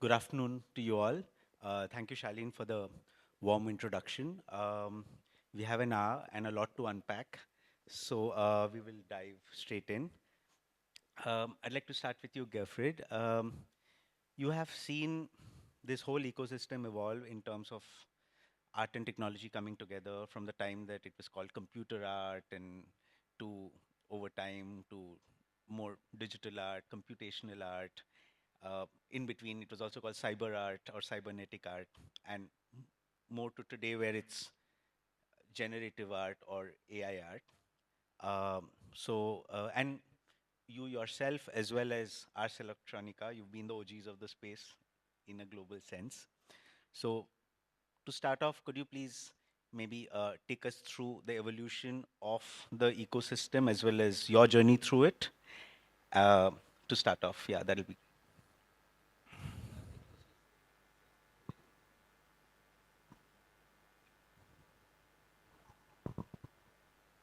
Good afternoon to you all. Thank you, Shaleen, for the warm introduction. We have an hour and a lot to unpack, so we will dive straight in. I'd like to start with you, Gerfried. You have seen this whole ecosystem evolve in terms of art and technology coming together from the time that it was called computer art and to over time to more digital art, computational art. In between, it was also called cyber art or cybernetic art, and more to today where it's generative art or AI art. And you yourself, as well as Ars Electronica, you've been the OGs of the space in a global sense. So, to start off, could you please maybe take us through the evolution of the ecosystem as well as your journey through it? Uh, to start off, yeah, that'll be.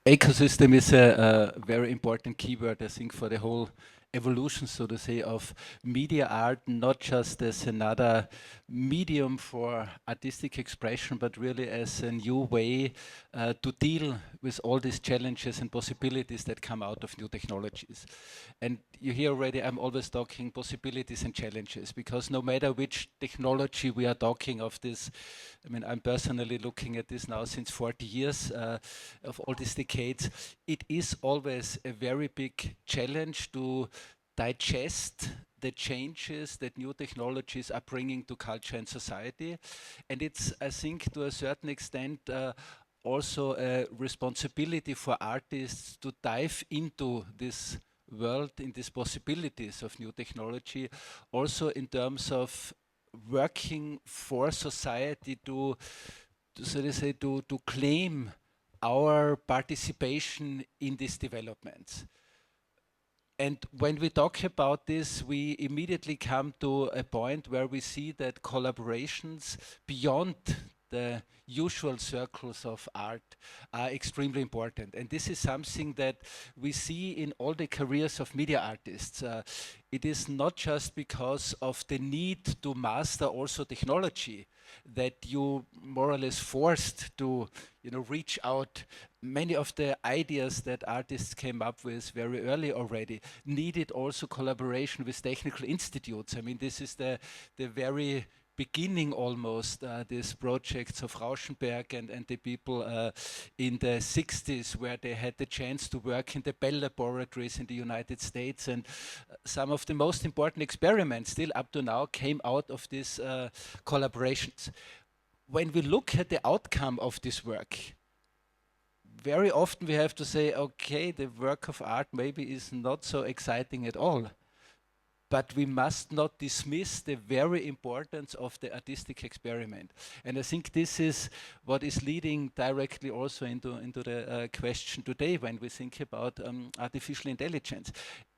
Ecosystem is a very important keyword, I think, for the whole evolution, so to say, of media art, not just as another medium for artistic expression, but really as a new way to deal with all these challenges and possibilities that come out of new technologies. And you hear already, I'm always talking possibilities and challenges, because no matter which technology we are talking of this, I mean, I'm personally looking at this now since 40 years of all these decades. It is always a very big challenge to digest the changes that new technologies are bringing to culture and society. And it's, I think, to a certain extent, also a responsibility for artists to dive into this world, in these possibilities of new technology, also in terms of working for society to so to say, to claim our participation in these developments. And when we talk about this, we immediately come to a point where we see that collaborations beyond the usual circles of art are extremely important. And this is something that we see in all the careers of media artists. It is not just because of the need to master also technology that you more or less forced to, reach out. Many of the ideas that artists came up with very early already needed also collaboration with technical institutes. I mean, this is the very beginning almost, these projects of Rauschenberg and the people in the 60s, where they had the chance to work in the Bell laboratories in the United States. And some of the most important experiments still up to now came out of these collaborations. When we look at the outcome of this work, very often we have to say, okay, the work of art maybe is not so exciting at all. But we must not dismiss the very importance of the artistic experiment. And I think this is what is leading directly also into the question today when we think about artificial intelligence.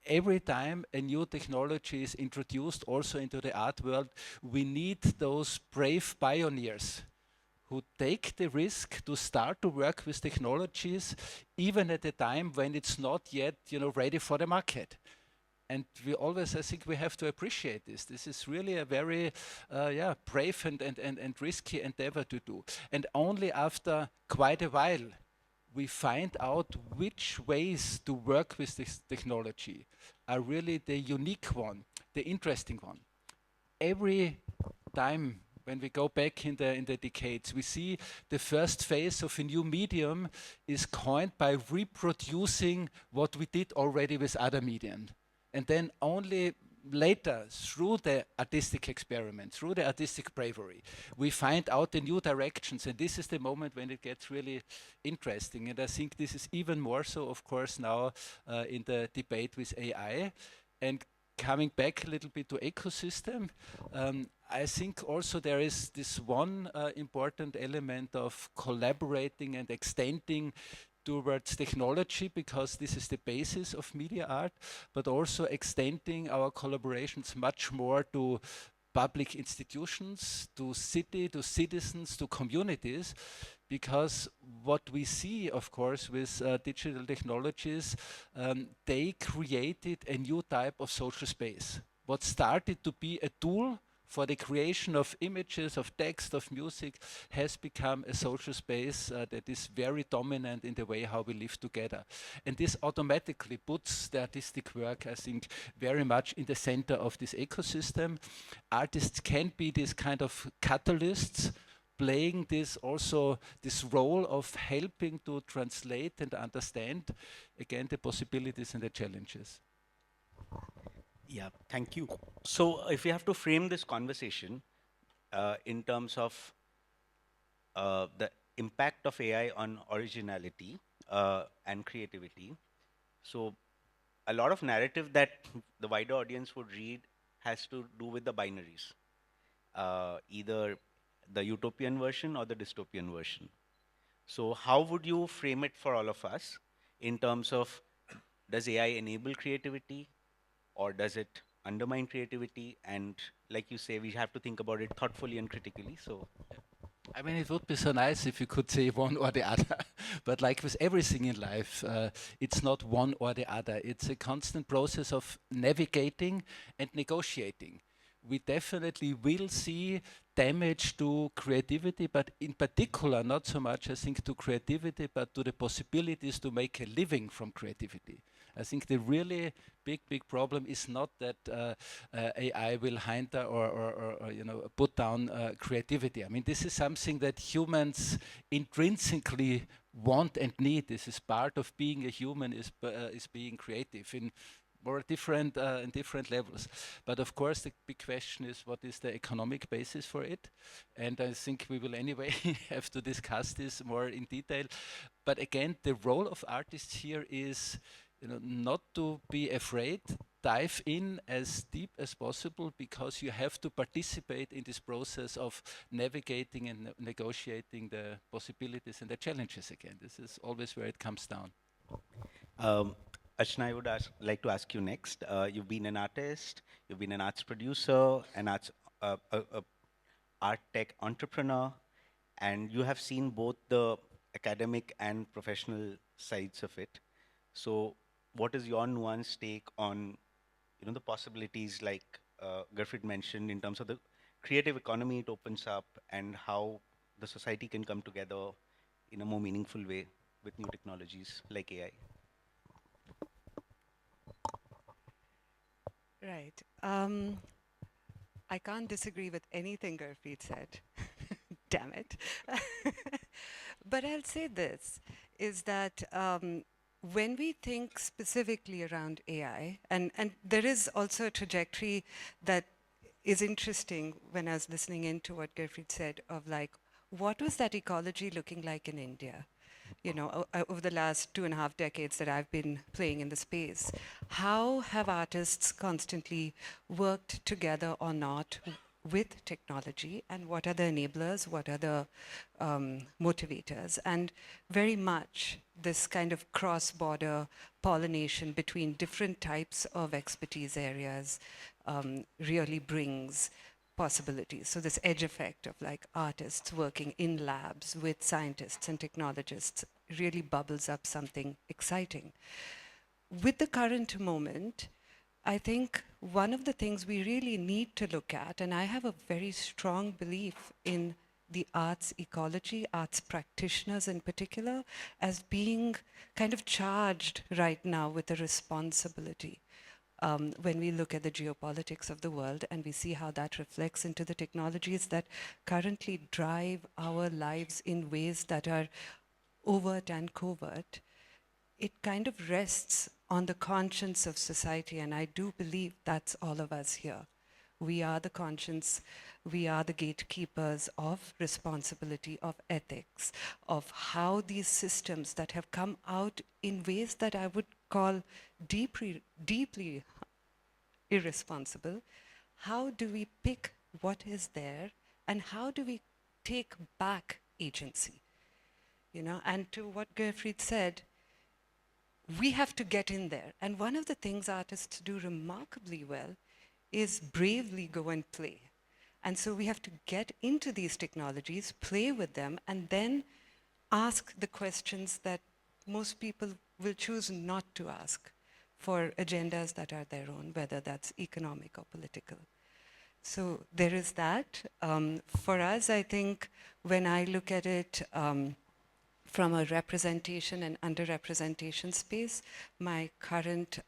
Every time a new technology is introduced also into the art world, we need those brave pioneers who take the risk to start to work with technologies even at a time when it's not yet ready for the market. And we always, I think we have to appreciate this. This is really a very brave and risky endeavor to do. And only after quite a while we find out which ways to work with this technology are really the unique one, the interesting one. Every time when we go back in the decades, we see the first phase of a new medium is coined by reproducing what we did already with other medium. And then only later, through the artistic experiment, through the artistic bravery, we find out the new directions. And this is the moment when it gets really interesting. And I think this is even more so, of course, now in the debate with AI. And coming back a little bit to ecosystem, I think also there is this one important element of collaborating and extending towards technology, because this is the basis of media art, but also extending our collaborations much more to public institutions, to city, to citizens, to communities, because what we see, of course, with digital technologies, they created a new type of social space. What started to be a tool for the creation of images, of text, of music, has become a social space that is very dominant in the way how we live together. And this automatically puts the artistic work, I think, very much in the center of this ecosystem. Artists can be these kind of catalysts, playing this role of helping to translate and understand, again, the possibilities and the challenges. Yeah, thank you. So, if we have to frame this conversation in terms of the impact of AI on originality and creativity, so a lot of narrative that the wider audience would read has to do with the binaries, either the utopian version or the dystopian version. So, how would you frame it for all of us in terms of, does AI enable creativity or does it undermine creativity? And like you say, we have to think about it thoughtfully and critically. So, I mean, it would be so nice if you could say one or the other, but like with everything in life, it's not one or the other. It's a constant process of navigating and negotiating. We definitely will see damage to creativity, but in particular, not so much, I think, to creativity, but to the possibilities to make a living from creativity. I think the really big problem is not that AI will hinder or you know, put down creativity. I mean, this is something that humans intrinsically want and need. This is part of being a human, is being creative in more different in different levels. But of course, the big question is, what is the economic basis for it? And I think we will anyway have to discuss this more in detail. But again, the role of artists here is, you know, not to be afraid, dive in as deep as possible, because you have to participate in this process of navigating and negotiating the possibilities and the challenges again. This is always where it comes down. um, Archana, I would like to ask you next. You've been an artist, you've been an arts producer, an arts art tech entrepreneur, and you have seen both the academic and professional sides of it. So, what is your nuanced take on, you know, the possibilities like Gerfried mentioned in terms of the creative economy it opens up and how the society can come together in a more meaningful way with new technologies like AI? Right. I can't disagree with anything Gurpreet said. Damn it. But I'll say this, is that when we think specifically around AI, and there is also a trajectory that is interesting when I was listening into what Gurpreet said of like, what was that ecology looking like in India? You know, over the last 2.5 decades that I've been playing in the space, how have artists constantly worked together or not with technology, and what are the enablers, what are the motivators? And very much this kind of cross-border pollination between different types of expertise areas really brings possibilities. So this edge effect of like artists working in labs with scientists and technologists really bubbles up something exciting. With the current moment, I think one of the things we really need to look at, and I have a very strong belief in the arts ecology, arts practitioners in particular, as being kind of charged right now with a responsibility. When we look at the geopolitics of the world and we see how that reflects into the technologies that currently drive our lives in ways that are overt and covert, it kind of rests on the conscience of society, and I do believe that's all of us here. We are the conscience, we are the gatekeepers of responsibility, of ethics, of how these systems that have come out in ways that I would call deeply irresponsible, how do we pick what is there and how do we take back agency? You know, and to what Gerfried said, we have to get in there. And one of the things artists do remarkably well is bravely go and play. And so we have to get into these technologies, play with them, and then ask the questions that most people will choose not to ask for agendas that are their own, whether that's economic or political. So there is that. For us, I think when I look at it from a representation and underrepresentation space, my current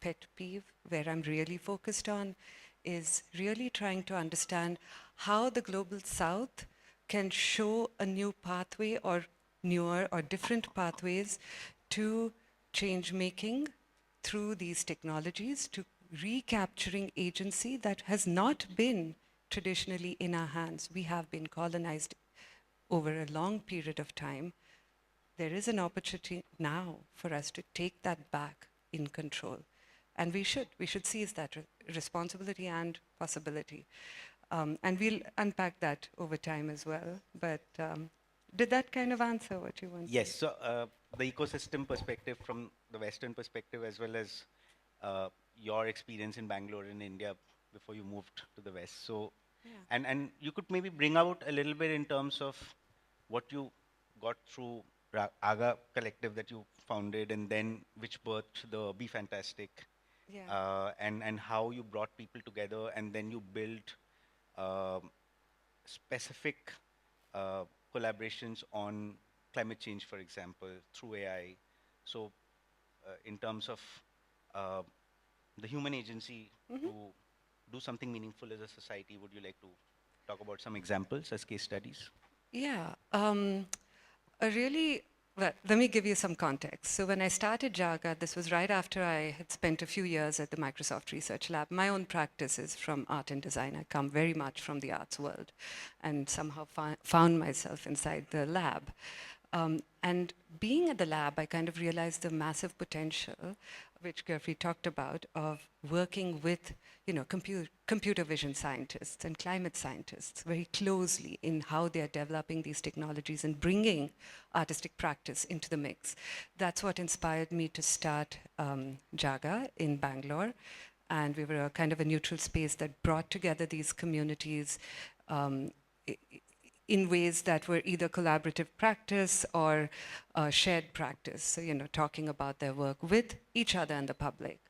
pet peeve, where I'm really focused on, is really trying to understand how the global south can show a new pathway or newer or different pathways to change making through these technologies, to recapturing agency that has not been traditionally in our hands. We have been colonized over a long period of time. There is an opportunity now for us to take that back in control. And we should seize that responsibility and possibility. And we'll unpack that over time as well. But did that kind of answer what you wanted? Yes, so the ecosystem perspective from the Western perspective, as well as your experience in Bangalore in India before you moved to the West. So, Yeah. and you could maybe bring out a little bit in terms of what you got through Aga Collective that you founded, and then which birthed the Be Fantastic, Yeah. and how you brought people together, and then you built um specific uh, collaborations on climate change, for example, through AI. So, in terms of uh, the human agency Mm-hmm. to do something meaningful as a society, would you like to talk about some examples as case studies? Yeah. A really, well, let me give you some context. So when I started Jaga, this was right after I had spent a few years at the Microsoft Research Lab. My own practice is from art and design. I come very much from the arts world and somehow found myself inside the lab. And being at the lab, I kind of realized the massive potential, which Gerfried talked about, of working with, computer vision scientists and climate scientists very closely in how they are developing these technologies and bringing artistic practice into the mix. That's what inspired me to start Jaga in Bangalore. And we were a kind of a neutral space that brought together these communities um, in ways that were either collaborative practice or shared practice. So, talking about their work with each other and the public.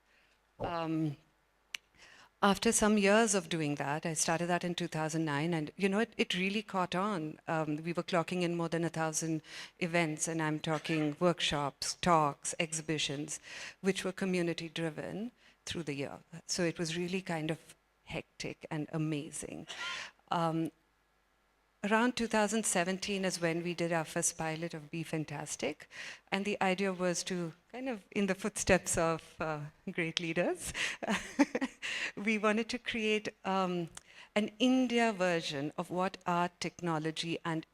After some years of doing that, I started that in 2009, and it really caught on. We were clocking in more than 1,000 events, and I'm talking workshops, talks, exhibitions, which were community driven through the year. So it was really kind of hectic and amazing. Around 2017 is when we did our first pilot of Be Fantastic. And the idea was to kind of, in the footsteps of great leaders, we wanted to create an India version of what art, technology, and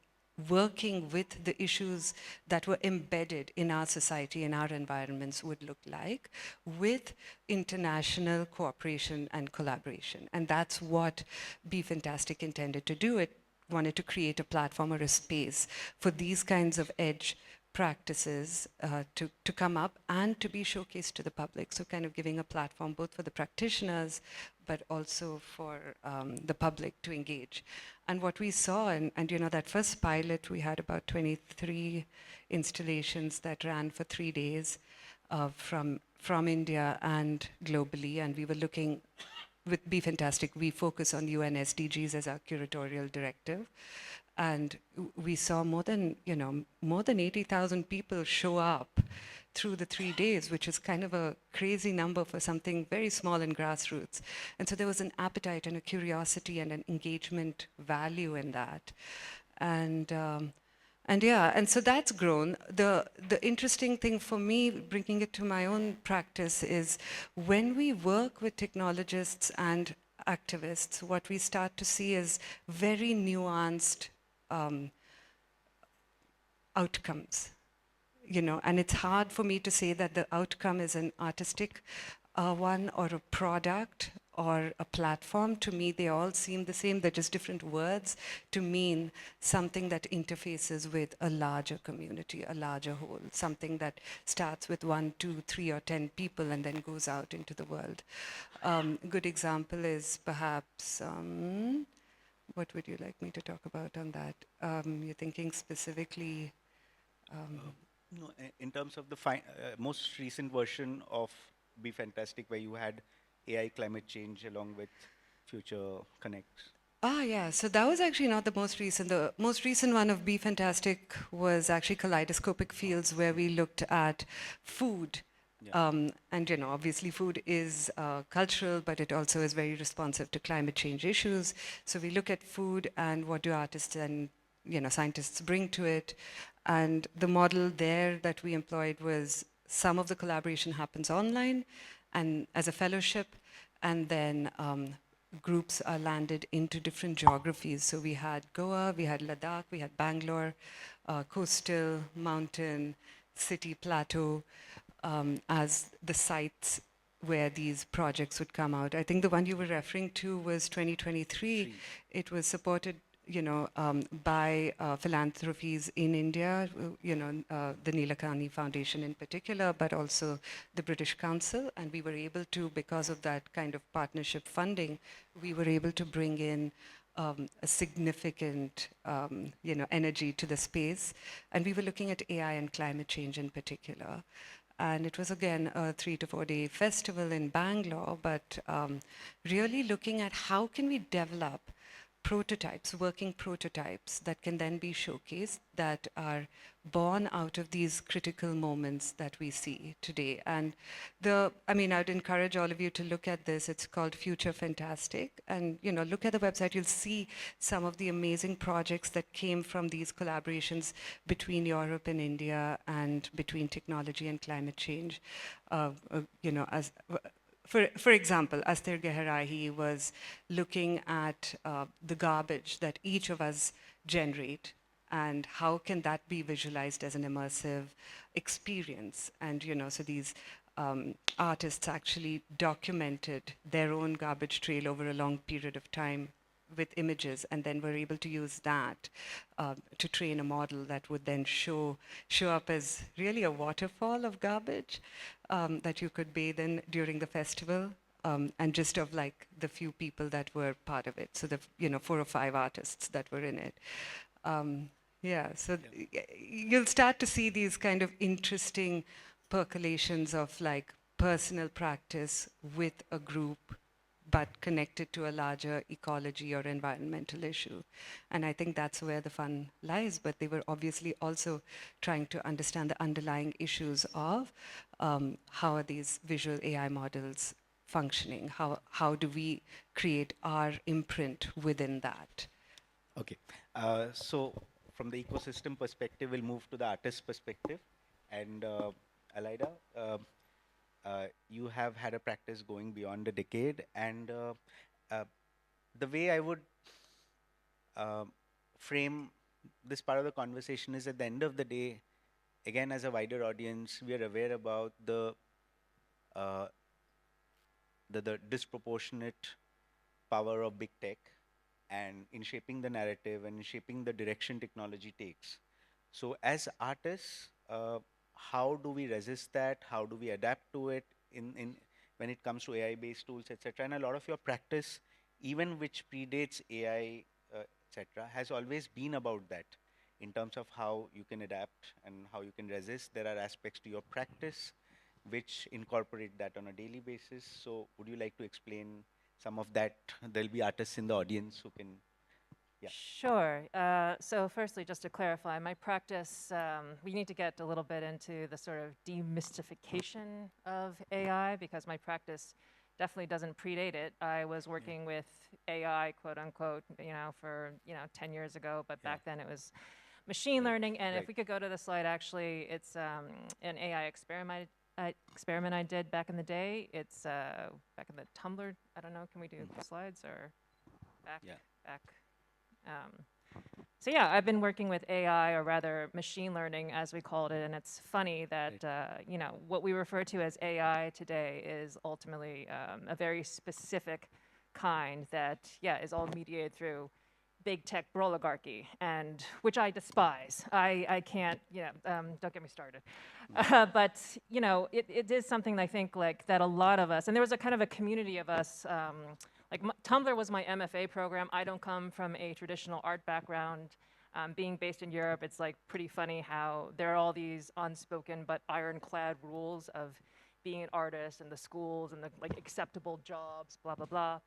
working with the issues that were embedded in our society, in our environments would look like, with international cooperation and collaboration. And that's what Be Fantastic intended to do. It wanted to create a platform or a space for these kinds of edge practices to come up and to be showcased to the public. So kind of giving a platform both for the practitioners, but also for the public to engage. And what we saw, and that first pilot, we had about 23 installations that ran for 3 days from India and globally. And we were looking with Be Fantastic, we focus on UN SDGs as our curatorial directive. And we saw more than 80,000 people show up through the 3 days, which is kind of a crazy number for something very small and grassroots. And so there was an appetite and a curiosity and an engagement value in that. And so that's grown. The interesting thing for me, bringing it to my own practice, is when we work with technologists and activists, what we start to see is very nuanced outcomes. And it's hard for me to say that the outcome is an artistic one or a product or a platform. To me, they all seem the same. They're just different words to mean something that interfaces with a larger community, a larger whole, something that starts with 1, 2, 3, or 10 people and then goes out into the world. A good example is perhaps, what would you like me to talk about on that? You're thinking specifically? No, in terms of the most recent version of Be Fantastic, where you had AI climate change along with future connects? Ah, yeah. So that was actually not the most recent. The most recent one of Be Fantastic was actually Kaleidoscopic Fields, where we looked at food. Yeah. And, obviously food is cultural, but it also is very responsive to climate change issues. So we look at food and what do artists and, scientists bring to it. And the model there that we employed was some of the collaboration happens online and as a fellowship, and then groups are landed into different geographies. So we had Goa, we had Ladakh, we had Bangalore, coastal, mountain, city, plateau, as the sites where these projects would come out. I think the one you were referring to was 2023. It was supported by philanthropies in India, the Nilakani Foundation in particular, but also the British Council. And we were able to, because of that kind of partnership funding, we were able to bring in a significant, energy to the space. And we were looking at AI and climate change in particular. And it was, again, a 3 to 4 day festival in Bangalore, but really looking at how can we develop prototypes, working prototypes that can then be showcased, that are born out of these critical moments that we see today. And I'd encourage all of you to look at this. It's called Future Fantastic. And, look at the website. You'll see some of the amazing projects that came from these collaborations between Europe and India and between technology and climate change. For example, Astir Gehrahi was looking at the garbage that each of us generate and how can that be visualized as an immersive experience. And, so these artists actually documented their own garbage trail over a long period of time with images, and then we're able to use that to train a model that would then show up as really a waterfall of garbage that you could bathe in during the festival, and just of like the few people that were part of it. So the 4 or 5 artists that were in it. You'll start to see these kind of interesting percolations of like personal practice with a group, but connected to a larger ecology or environmental issue. And I think that's where the fun lies, but they were obviously also trying to understand the underlying issues of how are these visual AI models functioning? How do we create our imprint within that? Okay. So from the ecosystem perspective, we'll move to the artist perspective. And Alida, you have had a practice going beyond a decade. And the way I would frame this part of the conversation is, at the end of the day, again, as a wider audience, we are aware about uh, the disproportionate power of big tech and in shaping the narrative and in shaping the direction technology takes. So as artists, how do we resist that? How do we adapt to it in when it comes to AI-based tools, etc.? And a lot of your practice, even which predates AI, etc., has always been about that in terms of how you can adapt and how you can resist. There are aspects to your practice which incorporate that on a daily basis. So would you like to explain some of that? There'll be artists in the audience who can, yeah. Sure. So firstly, just to clarify, my practice, we need to get a little bit into the sort of demystification of AI, because my practice definitely doesn't predate it. I was working with AI, quote unquote, for 10 years ago, but back then it was machine learning. And if we could go to the slide, actually, it's an AI experiment I did back in the day. It's back in the Tumblr. I don't know, can we do the slides or back? Yeah. Back. So yeah, I've been working with AI, or rather machine learning as we called it, and it's funny that what we refer to as AI today is ultimately a very specific kind that is all mediated through big tech oligarchy, and which I despise. I can't, don't get me started. But it is something I think like that a lot of us, and there was a kind of a community of us. Like Tumblr was my MFA program. I don't come from a traditional art background. Being based in Europe, it's like pretty funny how there are all these unspoken but ironclad rules of being an artist and the schools and the like acceptable jobs, blah, blah, blah.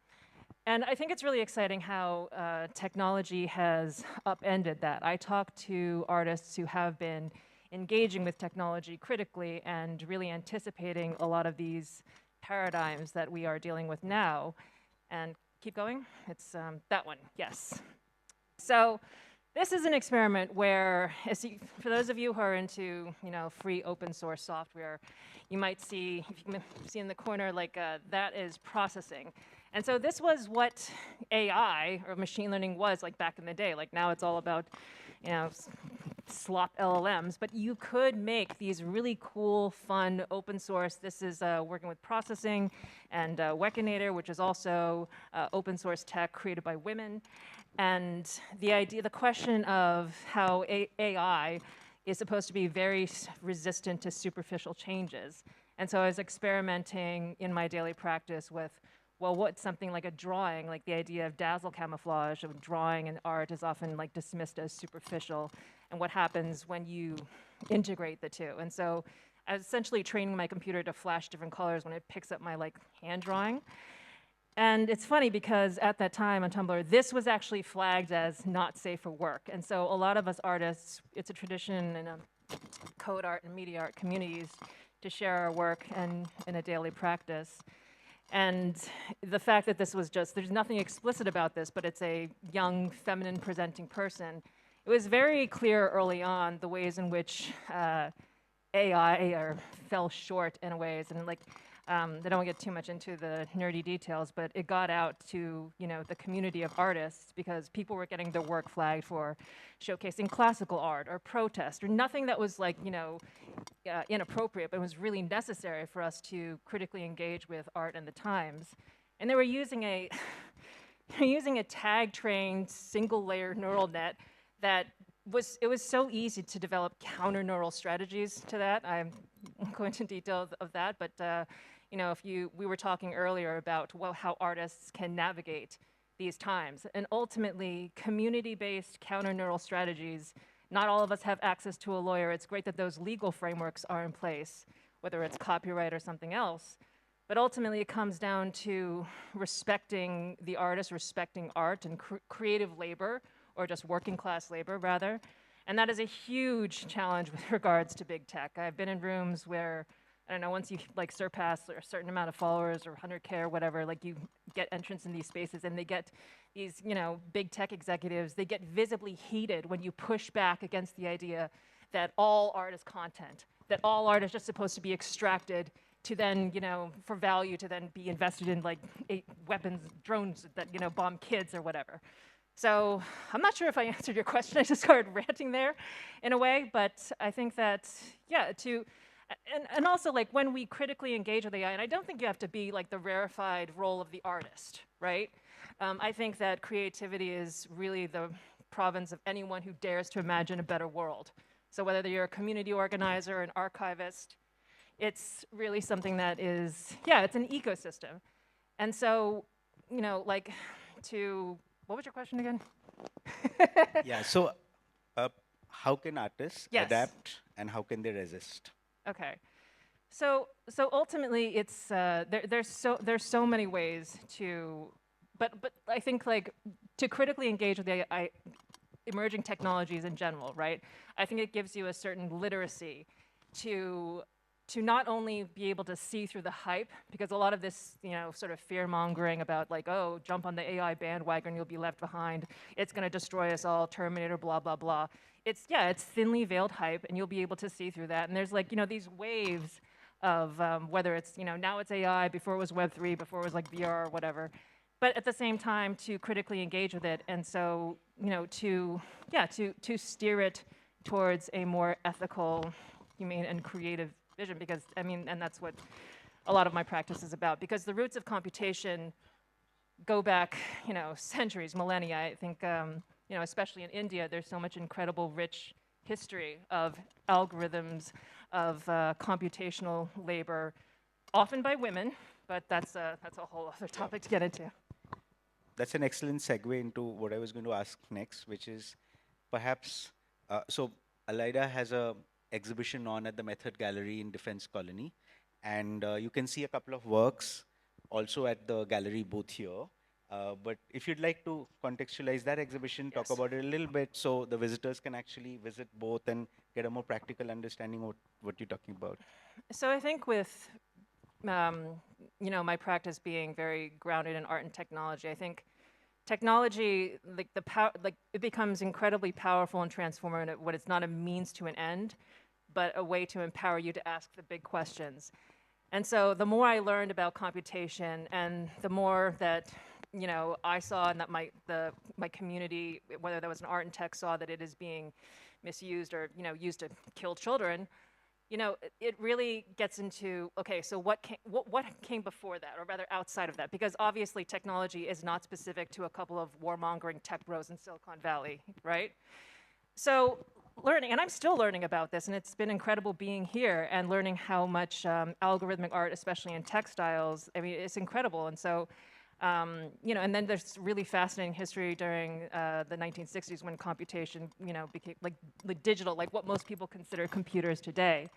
And I think it's really exciting how technology has upended that. I talk to artists who have been engaging with technology critically and really anticipating a lot of these paradigms that we are dealing with now. And keep going. It's that one, yes. So this is an experiment where, for those of you who are into free open source software, you might see, if you can see in the corner, like that is processing. And so this was what AI or machine learning was like back in the day. Like now it's all about slop LLMs, but you could make these really cool, fun, open source. This is working with processing, and Wekinator, which is also open source tech created by women. And the question of how AI is supposed to be very resistant to superficial changes. And so I was experimenting in my daily practice with, well, what's something like a drawing, like the idea of dazzle camouflage of drawing and art is often like dismissed as superficial, and what happens when you integrate the two. And so I was essentially training my computer to flash different colors when it picks up my like hand drawing. And it's funny because at that time on Tumblr, this was actually flagged as not safe for work. And so a lot of us artists, it's a tradition in code art and media art communities to share our work and in a daily practice. And the fact that this was just, there's nothing explicit about this, but it's a young, feminine presenting person. It was very clear early on the ways in which AI fell short in ways. And like, I don't want to get too much into the nerdy details, but it got out to the community of artists because people were getting their work flagged for showcasing classical art or protest or nothing that was like inappropriate, but it was really necessary for us to critically engage with art and the times. And they were using a tag-trained single-layer neural net that was so easy to develop counter neural strategies to that. I won't go into details of that, but we were talking earlier about how artists can navigate these times, and ultimately community-based counter neural strategies. Not all of us have access to a lawyer. It's great that those legal frameworks are in place, whether it's copyright or something else. But ultimately, it comes down to respecting the artist, respecting art and creative labor, or just working class labor, rather. And that is a huge challenge with regards to big tech. I've been in rooms where, I don't know, once you like surpass a certain amount of followers or 100K or whatever, like you get entrance in these spaces and they get these, big tech executives, they get visibly heated when you push back against the idea that all art is content, that all art is just supposed to be extracted to then, for value to then be invested in like weapons, drones that, bomb kids or whatever. So I'm not sure if I answered your question. I just started ranting there in a way, but I think that, yeah, and also like when we critically engage with AI, and I don't think you have to be like the rarefied role of the artist, right? I think that creativity is really the province of anyone who dares to imagine a better world. So whether you're a community organizer, an archivist, it's really something that is, yeah, it's an ecosystem. And so, what was your question again? Yeah, so how can artists Yes. adapt and how can they resist? Okay. So ultimately, it's there's so many ways to, but I think like to critically engage with the emerging technologies in general, right? I think it gives you a certain literacy to not only be able to see through the hype, because a lot of this, sort of fear mongering about like, oh, jump on the AI bandwagon, you'll be left behind. It's going to destroy us all, Terminator, blah, blah, blah. It's thinly veiled hype, and you'll be able to see through that. And there's like, these waves of whether it's, now it's AI, before it was Web3, before it was like VR or whatever. But at the same time, to critically engage with it, and so, to steer it towards a more ethical, humane, and creative vision, because, and that's what a lot of my practice is about, because the roots of computation go back, centuries, millennia. I think, especially in India, there's so much incredible, rich history of algorithms, of computational labor, often by women, but that's a whole other topic to get into. That's an excellent segue into what I was going to ask next, which is perhaps, so Alida has a exhibition on at the Method Gallery in Defense Colony, and you can see a couple of works also at the gallery booth here. But if you'd like to contextualize that exhibition, talk Yes. about it a little bit so the visitors can actually visit both and get a more practical understanding of what you're talking about. So I think with my practice being very grounded in art and technology, I think technology, like the power, like it becomes incredibly powerful and transformative when it's not a means to an end, but a way to empower you to ask the big questions. And so the more I learned about computation and the more that I saw and that my community, whether that was an art and tech, saw that it is being misused or used to kill children, it really gets into, okay, so what came before that, or rather outside of that? Because obviously technology is not specific to a couple of warmongering tech bros in Silicon Valley, right? So learning, and I'm still learning about this, and it's been incredible being here and learning how much algorithmic art, especially in textiles, I mean, it's incredible. And so, and then there's really fascinating history during the 1960s when computation, became like digital, like what most people consider computers today.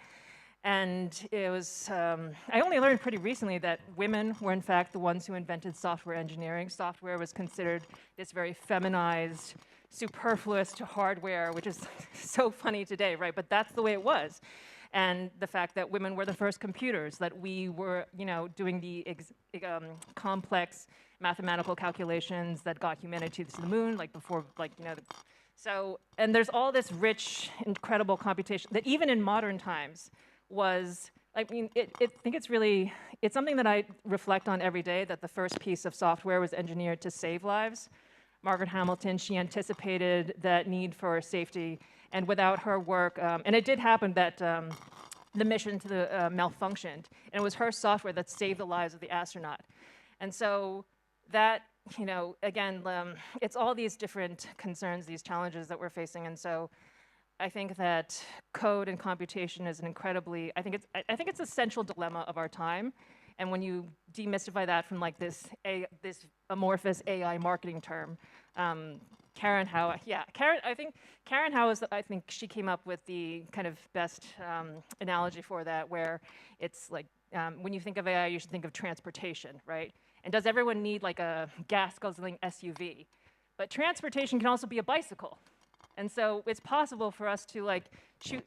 And it was, I only learned pretty recently that women were in fact the ones who invented software engineering. Software was considered this very feminized, superfluous to hardware, which is so funny today, right? But that's the way it was. And the fact that women were the first computers, that we were, doing the complex mathematical calculations that got humanity to the moon, like before, so, and there's all this rich, incredible computation that even in modern times was, I mean, I think it's something that I reflect on every day, that the first piece of software was engineered to save lives. Margaret Hamilton, she anticipated that need for safety, and without her work, and it did happen that the mission to the malfunctioned, and it was her software that saved the lives of the astronaut. And so that, again, it's all these different concerns, these challenges that we're facing, and so I think that code and computation is an incredibly, I think it's a central dilemma of our time. And when you demystify that from like this amorphous AI marketing term, Karen Howe, I think Karen Howe I think she came up with the kind of best analogy for that, where it's like, when you think of AI, you should think of transportation, right? And does everyone need like a gas-guzzling SUV? But transportation can also be a bicycle. And so it's possible for us to like to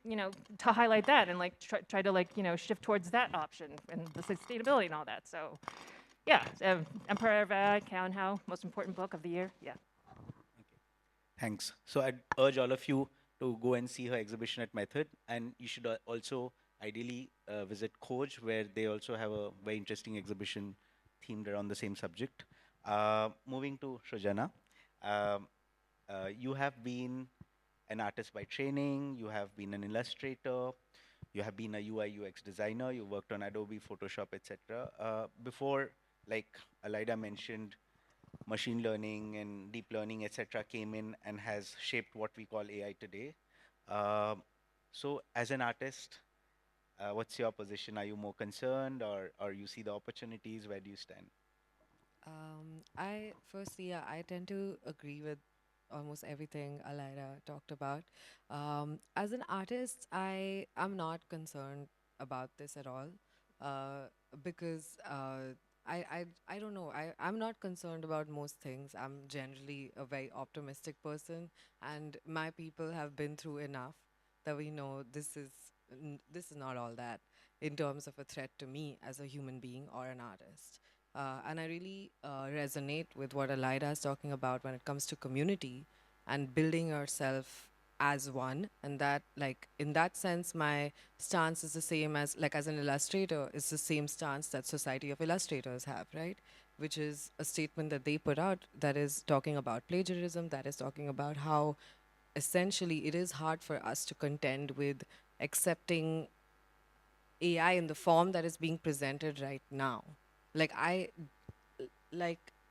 highlight that and like try to like, shift towards that option and the sustainability and all that. So yeah, Empire of AI, Karen Howe, most important book of the year. Yeah. Thanks. So I'd urge all of you to go and see her exhibition at Method, and you should also ideally visit Khoj, where they also have a very interesting exhibition themed around the same subject. Moving to Shrujana, you have been an artist by training, you have been an illustrator, you have been a UI UX designer, you worked on Adobe, Photoshop, etc. Before, like Alida mentioned, machine learning and deep learning, etc., came in and has shaped what we call AI today. So as an artist, what's your position? Are you more concerned, or you see the opportunities? Where do you stand? I tend to agree with almost everything Alida talked about. As an artist, I'm not concerned about this at all, because I don't know. I'm not concerned about most things. I'm generally a very optimistic person, and my people have been through enough that we know this is not all that in terms of a threat to me as a human being or an artist. And I really resonate with what Alida is talking about when it comes to community and building yourself as one. And that, like, in that sense, my stance is the same as an illustrator, it's the same stance that Society of Illustrators have, right? Which is a statement that they put out that is talking about plagiarism, that is talking about how essentially it is hard for us to contend with accepting AI in the form that is being presented right now. Like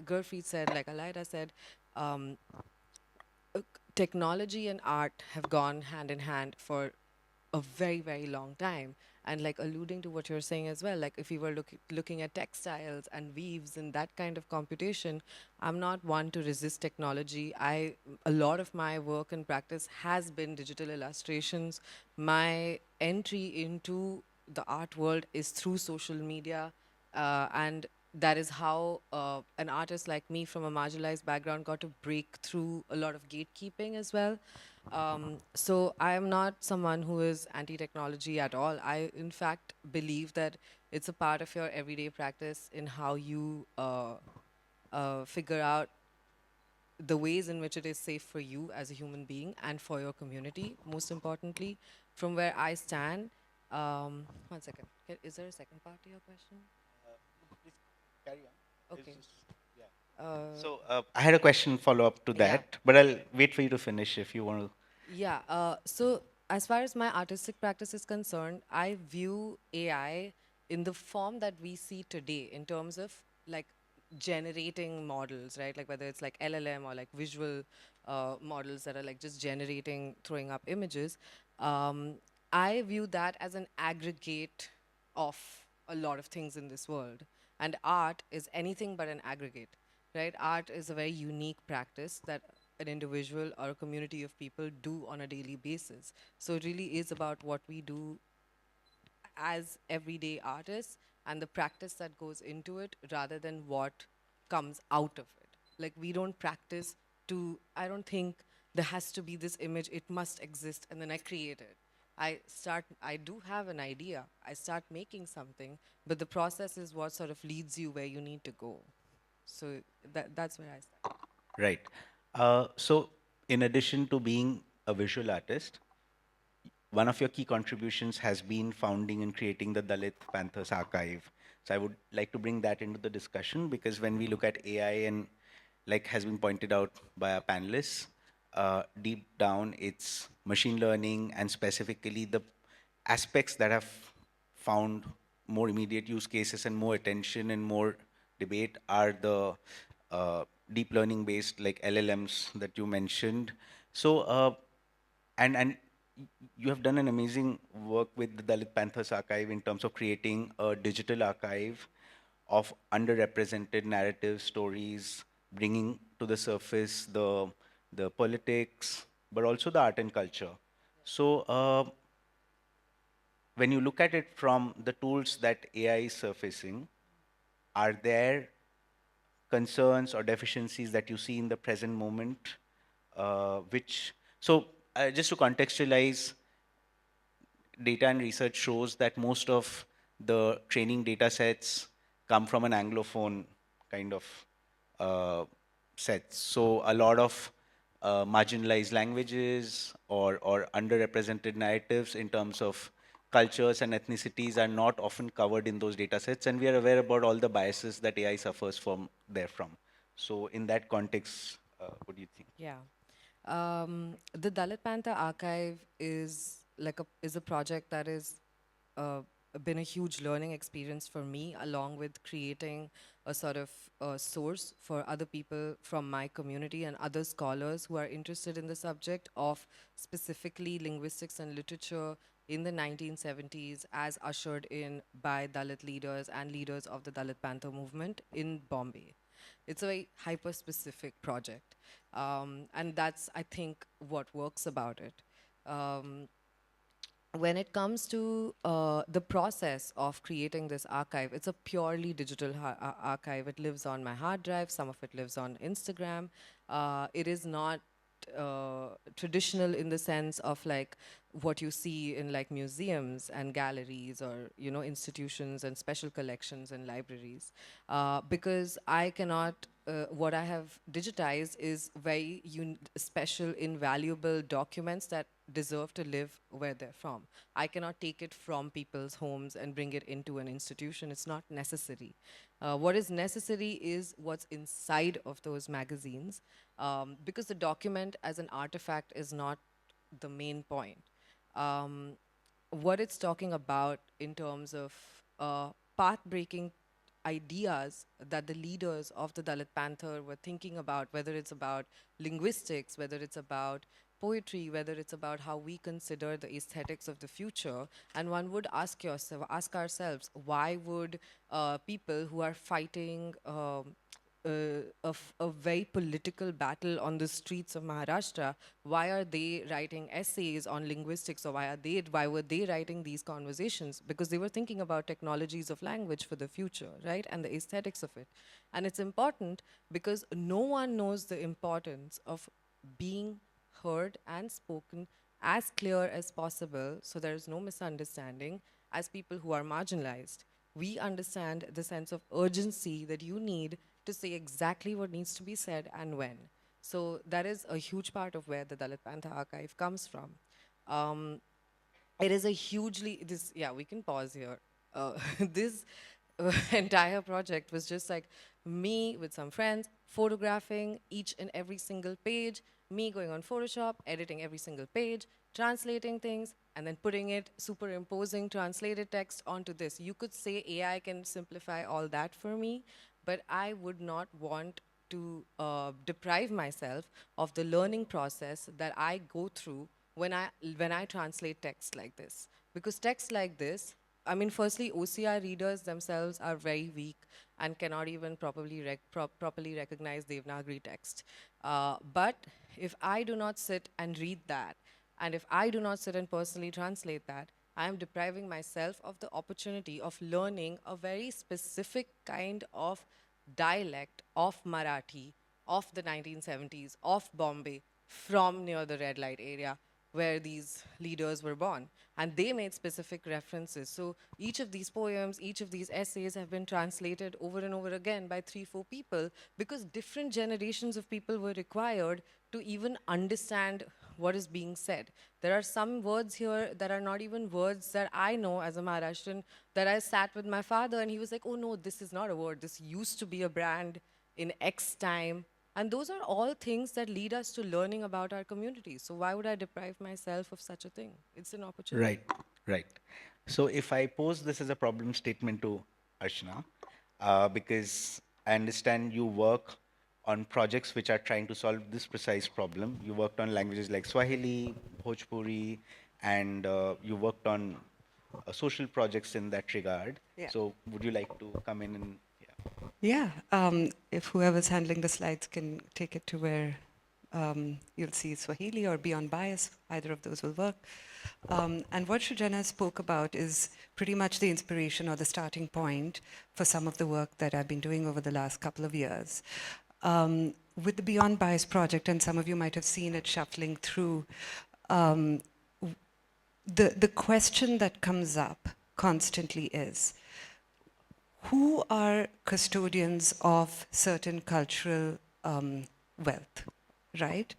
Gerfried said, like Alida said, technology and art have gone hand in hand for a very, very long time. And like alluding to what you're saying as well, like if we were looking at textiles and weaves and that kind of computation, I'm not one to resist technology. A lot of my work and practice has been digital illustrations. My entry into the art world is through social media, and that is how an artist like me from a marginalized background got to break through a lot of gatekeeping as well. So I am not someone who is anti-technology at all. I, in fact, believe that it's a part of your everyday practice in how you figure out the ways in which it is safe for you as a human being and for your community, most importantly. From where I stand, one second, is there a second part to your question? Please carry on. It's Okay. just, yeah. Uh, So I had a question follow up to yeah. that, but I'll wait for you to finish if you want to. Yeah. So as far as my artistic practice is concerned, I view AI in the form that we see today in terms of like generating models, right? Like whether it's like LLM or like visual models that are like just generating, throwing up images. Um, I view that as an aggregate of a lot of things in this world. And art is anything but an aggregate, right? Art is a very unique practice that an individual or a community of people do on a daily basis. So it really is about what we do as everyday artists and the practice that goes into it rather than what comes out of it. Like we don't practice to, I don't think there has to be this image, it must exist, and then I create it. I do have an idea, I start making something, but the process is what sort of leads you where you need to go. So that's where I start. Right. So, in addition to being a visual artist, one of your key contributions has been founding and creating the Dalit Panthers archive. So I would like to bring that into the discussion because when we look at AI and like has been pointed out by our panelists, deep down it's machine learning and specifically the aspects that have found more immediate use cases and more attention and more debate are the deep learning based like LLMs that you mentioned. So and you have done an amazing work with the Dalit Panthers archive in terms of creating a digital archive of underrepresented narrative stories, bringing to the surface the politics, but also the art and culture. So when you look at it from the tools that AI is surfacing, are there concerns or deficiencies that you see in the present moment, which so just to contextualize, data and research shows that most of the training data sets come from an Anglophone kind of uh, sets. So a lot of marginalized languages or underrepresented narratives in terms of cultures and ethnicities are not often covered in those data sets, and we are aware about all the biases that AI suffers from therefrom. So in that context, what do you think? Yeah. The Dalit Panther Archive is is a project that is uh, been a huge learning experience for me, along with creating a sort of source for other people from my community and other scholars who are interested in the subject of specifically linguistics and literature in the 1970s as ushered in by Dalit leaders and leaders of the Dalit Panther movement in Bombay. It's a very hyper-specific project. And that's, I think, what works about it. Um, when it comes to the process of creating this archive, it's a purely digital archive. It lives on my hard drive. Some of it lives on Instagram. It is not traditional in the sense of like what you see in like museums and galleries or institutions and special collections and libraries, because I cannot what I have digitized is very special, invaluable documents that deserve to live where they're from. I cannot take it from people's homes and bring it into an institution. It's not necessary. What is necessary is what's inside of those magazines, because the document as an artifact is not the main point. Um, what it's talking about in terms of path-breaking ideas that the leaders of the Dalit Panther were thinking about, whether it's about linguistics, whether it's about poetry, whether it's about how we consider the aesthetics of the future. And one would ask ourselves, why would people who are fighting a very political battle on the streets of Maharashtra. Why are they writing essays on linguistics, or why were they writing these conversations? Because they were thinking about technologies of language for the future, right? And the aesthetics of it. And it's important because no one knows the importance of being heard and spoken as clear as possible, so there is no misunderstanding, as people who are marginalized. We understand the sense of urgency that you need to say exactly what needs to be said and when. So that is a huge part of where the Dalit Panther archive comes from. It is a hugely, we can pause here. This entire project was just like me with some friends photographing each and every single page, me going on Photoshop, editing every single page, translating things, and then putting it, superimposing translated text onto this. You could say AI can simplify all that for me, but I would not want to deprive myself of the learning process that I go through when I translate text like this. Because text like this, I mean, firstly, OCR readers themselves are very weak and cannot even properly recognize Devanagari text. But if I do not sit and read that, and if I do not sit and personally translate that, I am depriving myself of the opportunity of learning a very specific kind of dialect of Marathi of the 1970s, of Bombay, from near the red light area where these leaders were born. And they made specific references. So each of these poems, each of these essays have been translated over and over again by 3-4 people, because different generations of people were required to even understand what is being said. There are some words here that are not even words that I know as a Maharashtrian, that I sat with my father and he was like, oh no, this is not a word. This used to be a brand in X time. And those are all things that lead us to learning about our community. So why would I deprive myself of such a thing? It's an opportunity. Right, right. So if I pose this as a problem statement to Archana, because I understand you work on projects which are trying to solve this precise problem. You worked on languages like Swahili, Bhojpuri, and you worked on social projects in that regard. Yeah. So would you like to come in and, yeah. Yeah, if whoever's handling the slides can take it to where you'll see Swahili or Beyond Bias, either of those will work. And what Shrujana spoke about is pretty much the inspiration or the starting point for some of the work that I've been doing over the last couple of years. With the Beyond Bias project, and some of you might have seen it shuffling through, the question that comes up constantly is, who are custodians of certain cultural wealth, right?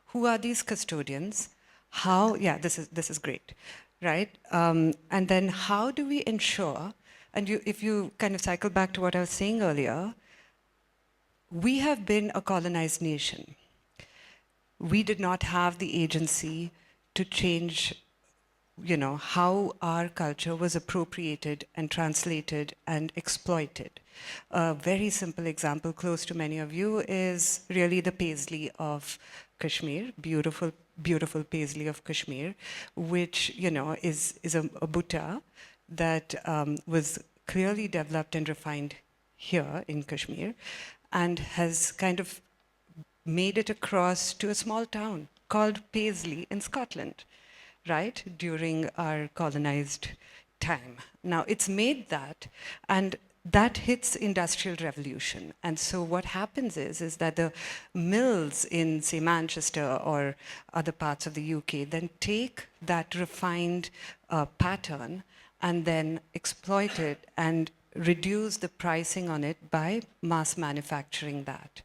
Who are these custodians? How, yeah, this is great, right? And then how do we ensure, and if you kind of cycle back to what I was saying earlier, we have been a colonized nation. We did not have the agency to change, you know, how our culture was appropriated and translated and exploited. A very simple example close to many of you is really the paisley of Kashmir, beautiful, beautiful paisley of Kashmir, which, you know, is a butta that was clearly developed and refined here in Kashmir and has kind of made it across to a small town called Paisley in Scotland, right, during our colonized time. Now, it's made that, and that hits Industrial Revolution. And so what happens is that the mills in, say, Manchester or other parts of the UK then take that refined pattern and then exploit it and reduce the pricing on it by mass manufacturing that.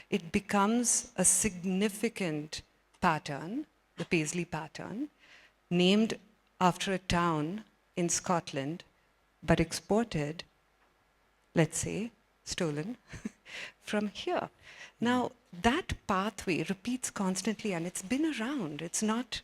It becomes a significant pattern, the Paisley pattern, named after a town in Scotland, but exported, let's say, stolen from here. Now, that pathway repeats constantly, and it's been around. It's not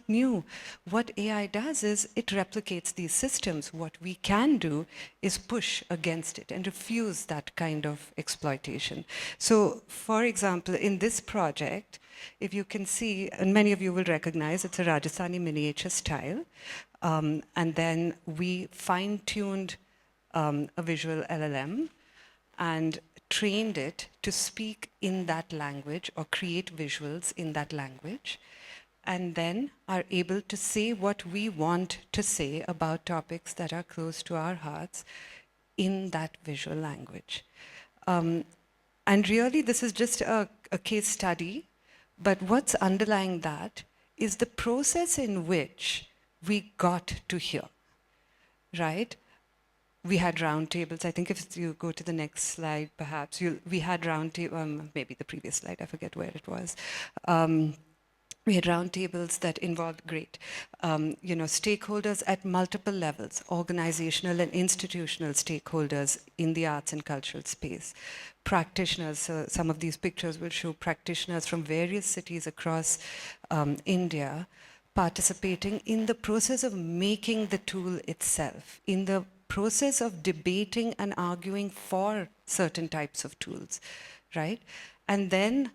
new. What AI does is it replicates these systems. What we can do is push against it and refuse that kind of exploitation. So, for example, in this project, if you can see, and many of you will recognize, it's a Rajasthani miniature style. And then we fine-tuned a visual LLM and trained it to speak in that language or create visuals in that language, and then are able to say what we want to say about topics that are close to our hearts in that visual language. And really, this is just a case study, but what's underlying that is the process in which we got to here, right? We had roundtables. I think if you go to the next slide, perhaps, we had roundtables, maybe the previous slide, I forget where it was. We had roundtables that involved stakeholders at multiple levels, organizational and institutional stakeholders in the arts and cultural space, practitioners. Some of these pictures will show practitioners from various cities across India participating in the process of making the tool itself, in the process of debating and arguing for certain types of tools, right? And then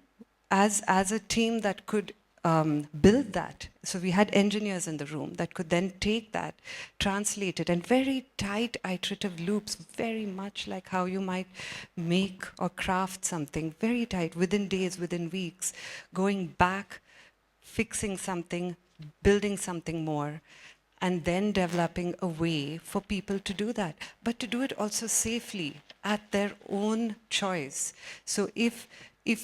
as a team that could build that. So we had engineers in the room that could then take that, translate it, and very tight iterative loops, very much like how you might make or craft something, very tight, within days, within weeks, going back, fixing something, building something more, and then developing a way for people to do that, but to do it also safely at their own choice. So if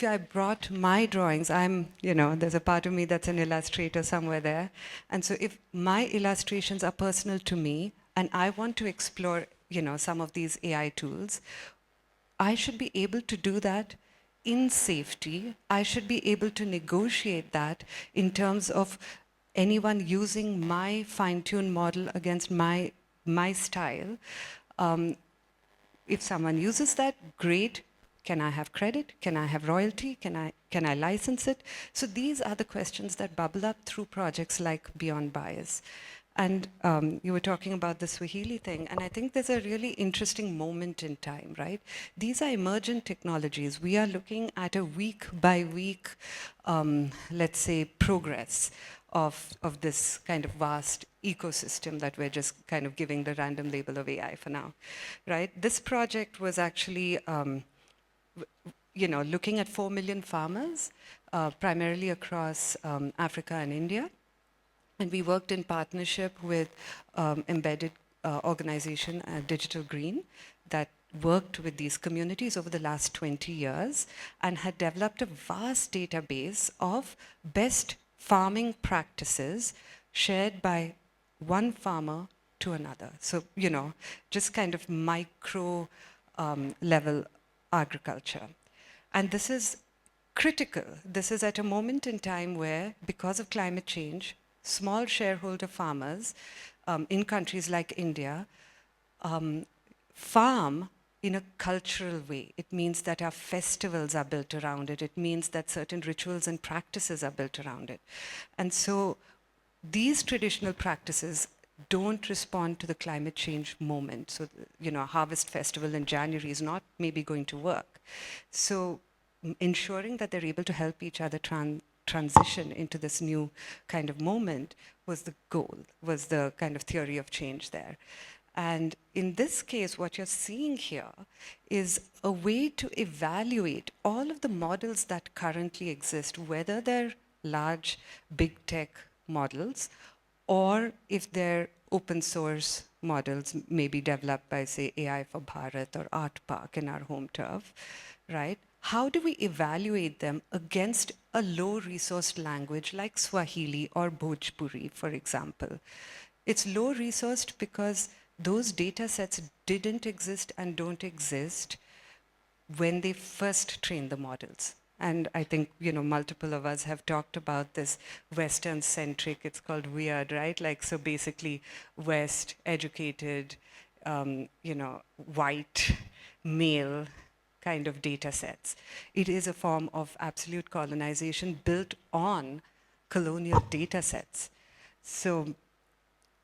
I brought my drawings, there's a part of me that's an illustrator somewhere there. And so if my illustrations are personal to me and I want to explore, some of these AI tools, I should be able to do that in safety. I should be able to negotiate that in terms of anyone using my fine-tuned model against my style. If someone uses that, great. Can I have credit? Can I have royalty? Can I license it? So these are the questions that bubble up through projects like Beyond Bias. And you were talking about the Swahili thing, and I think there's a really interesting moment in time, right? These are emergent technologies. We are looking at a week-by-week, let's say, progress of this kind of vast ecosystem that we're just kind of giving the random label of AI for now, right? This project was actually looking at 4 million farmers, primarily across Africa and India. And we worked in partnership with embedded organization, Digital Green, that worked with these communities over the last 20 years and had developed a vast database of best farming practices shared by one farmer to another. So, just kind of micro level agriculture. And this is critical. This is at a moment in time where, because of climate change, small shareholder farmers in countries like India farm in a cultural way. It means that our festivals are built around it. It means that certain rituals and practices are built around it. And so these traditional practices don't respond to the climate change moment. So, a harvest festival in January is not maybe going to work. So ensuring that they're able to help each other transition into this new kind of moment was the goal, was the kind of theory of change there. And in this case, what you're seeing here is a way to evaluate all of the models that currently exist, whether they're large, big tech models, or if they're open source models, maybe developed by, say, AI for Bharat or Art Park in our home turf, right? How do we evaluate them against a low-resourced language like Swahili or Bhojpuri, for example? It's low-resourced because those data sets didn't exist and don't exist when they first trained the models. And I think, multiple of us have talked about this Western-centric, it's called weird, right? Like, so basically, West, educated, white, male kind of data sets. It is a form of absolute colonization built on colonial data sets. So,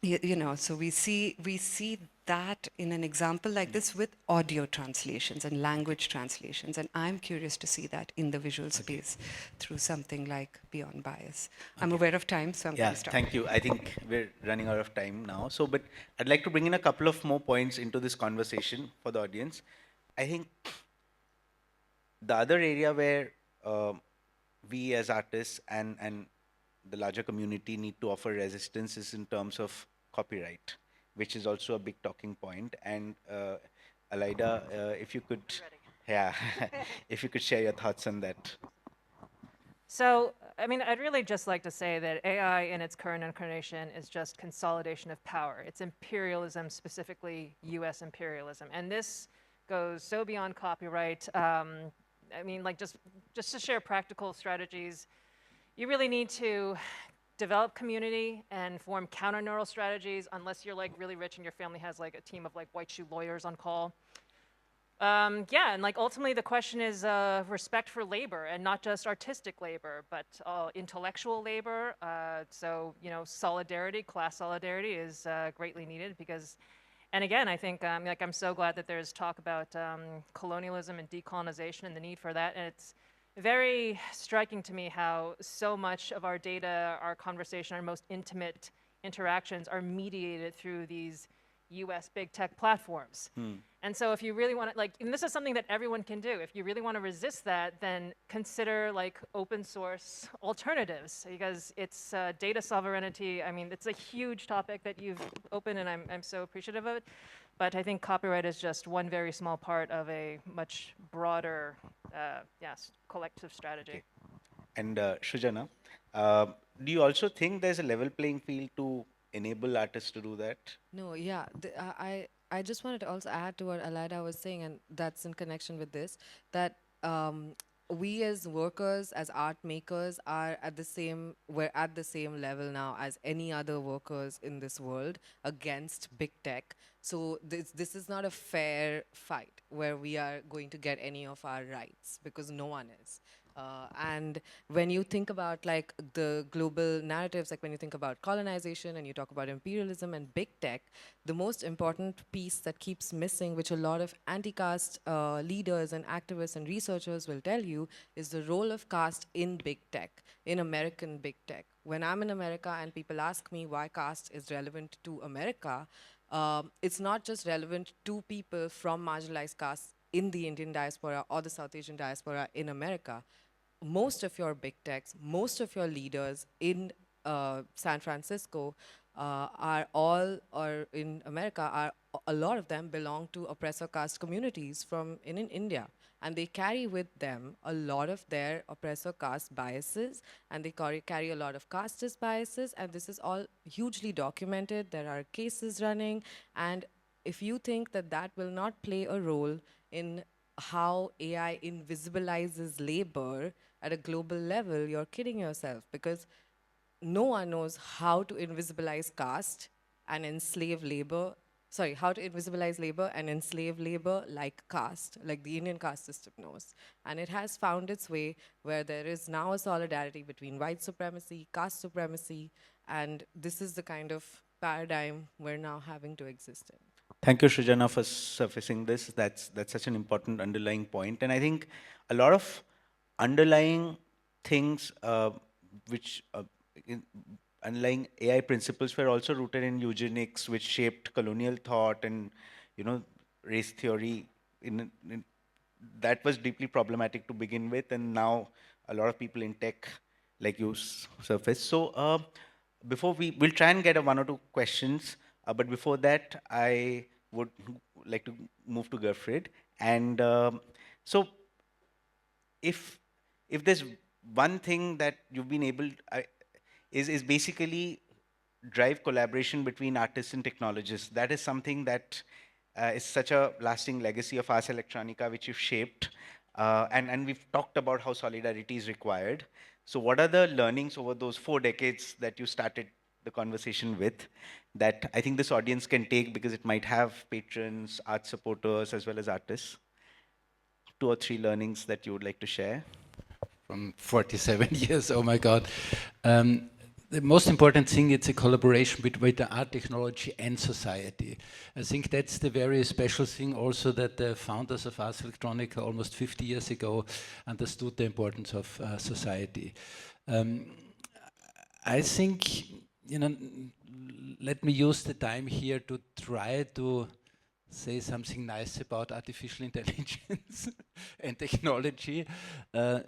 so we see that in an example like this with audio translations and language translations. And I'm curious to see that in the visual space through something like Beyond Bias. I'm aware of time, so I'm going to stop. Thank you. I think we're running out of time now. So, but I'd like to bring in a couple of more points into this conversation for the audience. I think The other area where we as artists and the larger community need to offer resistance is in terms of copyright, which is also a big talking point. And Alida, if you could, yeah, if you could share your thoughts on that. So, I mean, I'd really just like to say that AI in its current incarnation is just consolidation of power. It's imperialism, specifically US imperialism. And this goes so beyond copyright. I mean, like just to share practical strategies, you really need to develop community and form counter neural strategies unless you're like really rich and your family has like a team of like white shoe lawyers on call. Yeah, and like ultimately the question is respect for labor, and not just artistic labor, but intellectual labor. So, you know, solidarity, class solidarity is greatly needed because, and again, I think like I'm so glad that there's talk about colonialism and decolonization and the need for that. And it's very striking to me how so much of our data, our conversation, our most intimate interactions are mediated through these US big tech platforms. And so if you really want to, like, and this is something that everyone can do, if you really want to resist that, then consider like open source alternatives, because it's data sovereignty. I mean, it's a huge topic that you've opened, and I'm so appreciative of it. But I think copyright is just one very small part of a much broader, yes, collective strategy. Okay. And Shrujana, do you also think there's a level playing field to enable artists to do that? No, yeah. I just wanted to also add to what Alida was saying, and that's in connection with this, that we as workers, as art makers, we're at the same level now as any other workers in this world against big tech. So this is not a fair fight where we are going to get any of our rights, because no one is. And when you think about like the global narratives, like when you think about colonization and you talk about imperialism and big tech, the most important piece that keeps missing, which a lot of anti-caste leaders and activists and researchers will tell you, is the role of caste in big tech, in American big tech. When I'm in America and people ask me why caste is relevant to America, it's not just relevant to people from marginalized castes in the Indian diaspora or the South Asian diaspora in America. Most of your big techs, most of your leaders in San Francisco or in America, a lot of them belong to oppressor caste communities in India. And they carry with them a lot of their oppressor caste biases, and they carry a lot of casteist biases, and this is all hugely documented. There are cases running, and if you think that that will not play a role in how AI invisibilizes labor at a global level, you're kidding yourself, because no one knows how to invisibilize caste and enslave labor. Sorry, how to invisibilize labor and enslave labor like caste, like the Indian caste system knows. And it has found its way where there is now a solidarity between white supremacy, caste supremacy, and this is the kind of paradigm we're now having to exist in. Thank you, Shrujana, for surfacing this. That's such an important underlying point. And I think a lot of underlying things, which underlying AI principles were also rooted in eugenics, which shaped colonial thought and, you know, race theory. That was deeply problematic to begin with, and now a lot of people in tech like you surface. So before we'll try and get one or two questions, but before that, I would like to move to Gerfried. And so, if there's one thing that you've been able is basically drive collaboration between artists and technologists. That is something that is such a lasting legacy of Ars Electronica, which you've shaped. And we've talked about how solidarity is required. So what are the learnings over those 4 decades that you started the conversation with that I think this audience can take, because it might have patrons, art supporters, as well as artists? 2 or 3 learnings that you would like to share? From 47 years, oh my God. The most important thing, it's a collaboration between the art technology and society. I think that's the very special thing also, that the founders of Ars Electronica almost 50 years ago understood the importance of society. I think, you know, let me use the time here to try to say something nice about artificial intelligence and technology,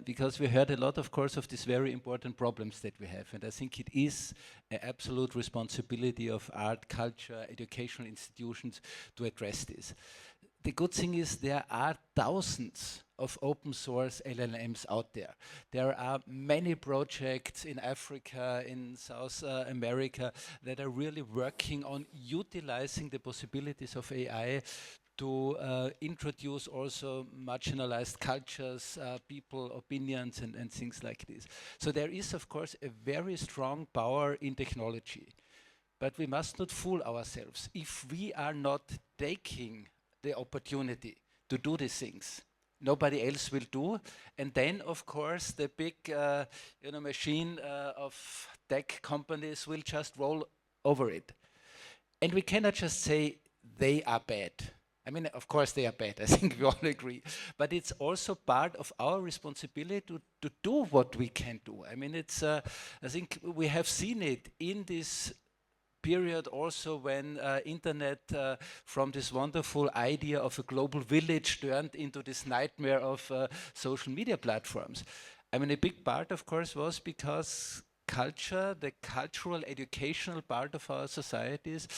because we heard a lot, of course, of these very important problems that we have. And I think it is an absolute responsibility of art, culture, educational institutions to address this. The good thing is there are thousands of open source LLMs out there. There are many projects in Africa, in South America that are really working on utilizing the possibilities of AI to introduce also marginalized cultures, people, opinions, and things like this. So there is, of course, a very strong power in technology. But we must not fool ourselves. If we are not taking the opportunity to do these things, nobody else will do. And then, of course, the big machine of tech companies will just roll over it. And we cannot just say they are bad. I mean, of course they are bad, I think we all agree. But it's also part of our responsibility to do what we can do. I mean, it's, I think we have seen it in this period also when internet from this wonderful idea of a global village turned into this nightmare of social media platforms. I mean, a big part, of course, was because culture, the cultural educational part of our societies,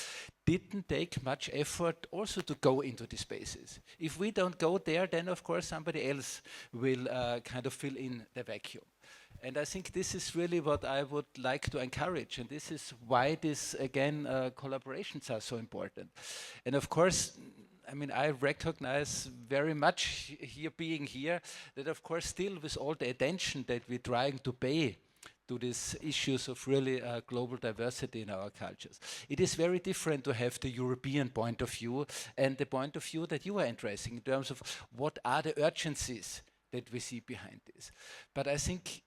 didn't take much effort also to go into these spaces. If we don't go there, then of course somebody else will kind of fill in the vacuum. And I think this is really what I would like to encourage. And this is why this, again, collaborations are so important. And of course, I mean, I recognize very much here being here that of course still with all the attention that we're trying to pay to these issues of really global diversity in our cultures. It is very different to have the European point of view and the point of view that you are addressing in terms of what are the urgencies that we see behind this. But I think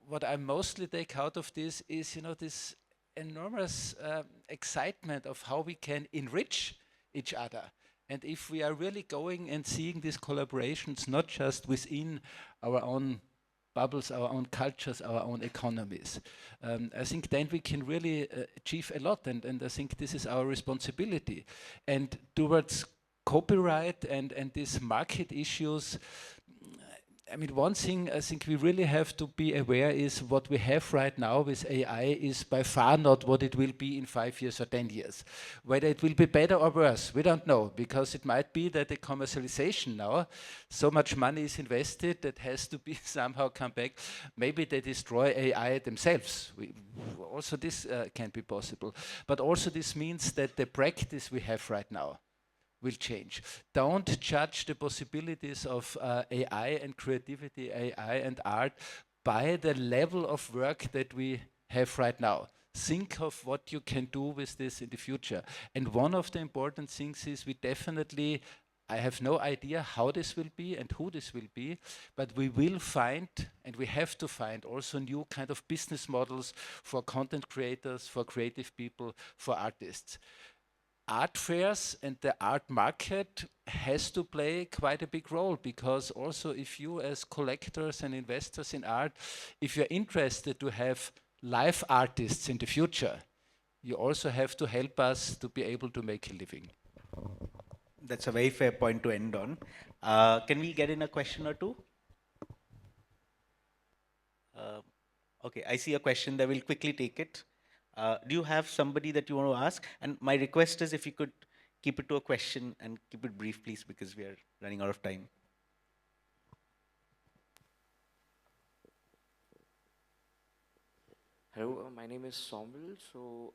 what I mostly take out of this is, you know, this enormous excitement of how we can enrich each other. And if we are really going and seeing these collaborations, not just within our own bubbles, our own cultures, our own economies, I think then we can really achieve a lot. And I think this is our responsibility. And towards copyright and these market issues, I mean, one thing I think we really have to be aware is what we have right now with AI is by far not what it will be in 5 years or 10 years. Whether it will be better or worse, we don't know, because it might be that the commercialization now, so much money is invested that has to be somehow come back. Maybe they destroy AI themselves. Also this can be possible. But also this means that the practice we have right now will change. Don't judge the possibilities of AI and creativity, AI and art by the level of work that we have right now. Think of what you can do with this in the future. And one of the important things is we definitely, I have no idea how this will be and who this will be, but we will find, and we have to find also new kind of business models for content creators, for creative people, for artists. Art fairs and the art market has to play quite a big role, because also if you as collectors and investors in art, if you're interested to have live artists in the future, you also have to help us to be able to make a living. That's a very fair point to end on. Can we get in a question or two? Okay, I see a question there. We'll quickly take it. Do you have somebody that you want to ask? And my request is if you could keep it to a question and keep it brief, please, because we are running out of time. Hello, my name is Somil. So,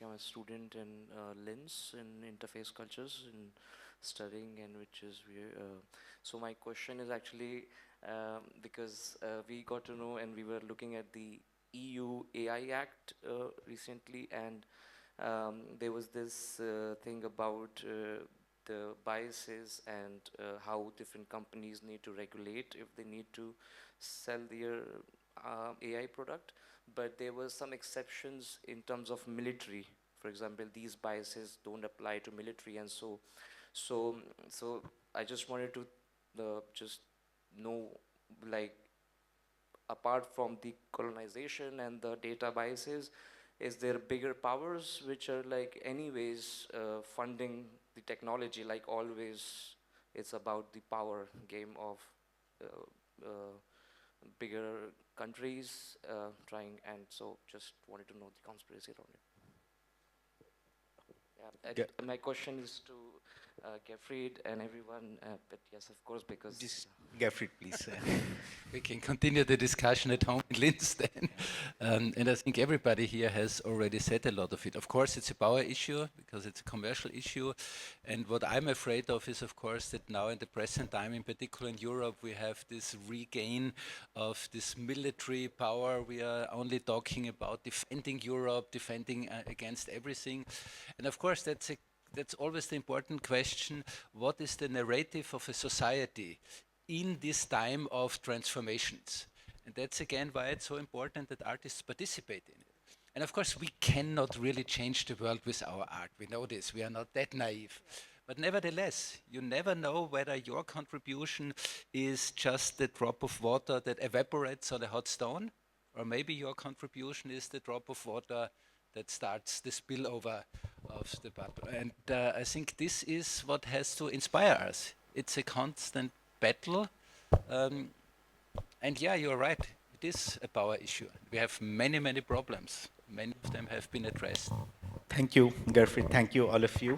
I'm a student in Linz in interface cultures and studying, and which is so my question is actually because we got to know and we were looking at the EU AI Act recently, and there was this thing about the biases and how different companies need to regulate if they need to sell their AI product. But there were some exceptions in terms of military. For example, these biases don't apply to military, and so I just wanted to just know, like, apart from the colonization and the data biases, is there bigger powers which are like anyways funding the technology, like always, it's about the power game of uh, uh, bigger countries trying, and so just wanted to know the conspiracy around it. Yeah, my question is to Gerfried and everyone, but yes, of course, because Just Gerfried, please. We can continue the discussion at home in Linz then. And I think everybody here has already said a lot of it. Of course, it's a power issue because it's a commercial issue. And what I'm afraid of is, of course, that now in the present time, in particular in Europe, we have this regain of this military power. We are only talking about defending Europe, defending against everything. And of course, that's always the important question. What is the narrative of a society in this time of transformations? And that's again why it's so important that artists participate in it. And of course, we cannot really change the world with our art. We know this, we are not that naive. But nevertheless, you never know whether your contribution is just the drop of water that evaporates on a hot stone, or maybe your contribution is the drop of water that starts the spillover of the bubble. And I think this is what has to inspire us. It's a constant battle. And yeah, you're right. It is a power issue. We have many, many problems. Many of them have been addressed. Thank you, Gerfried. Thank you, all of you.